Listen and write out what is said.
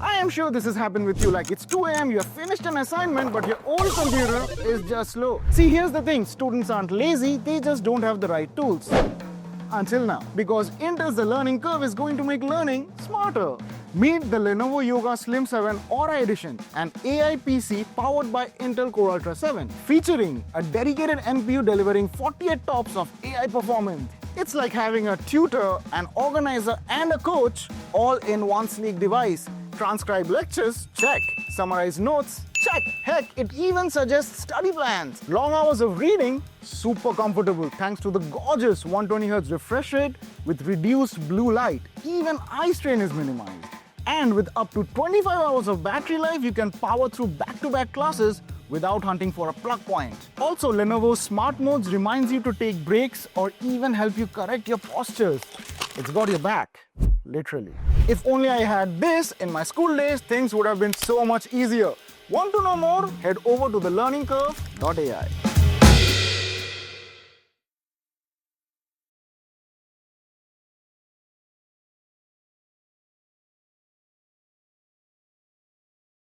I am sure this has happened with you, like it's 2 a.m., you have finished an assignment, but your old computer is just slow. See, here's the thing, students aren't lazy, they just don't have the right tools. Until now, because Intel's The Learning Curve is going to make learning smarter. Meet the Lenovo Yoga Slim 7 Aura Edition, an AI PC powered by Intel Core Ultra 7, featuring a dedicated NPU delivering 48 TOPS of AI performance. It's like having a tutor, an organizer, and a coach all in one sleek device. Transcribe lectures? Check. Summarize notes? Check. Heck, it even suggests study plans. Long hours of reading? Super comfortable thanks to the gorgeous 120Hz refresh rate with reduced blue light. Even eye strain is minimized. And with up to 25 hours of battery life, you can power through back-to-back classes without hunting for a plug point. Also, Lenovo's Smart Modes reminds you to take breaks or even help you correct your postures. It's got your back, literally. If only I had this in my school days, things would have been so much easier. Want to know more? Head over to thelearningcurve.ai.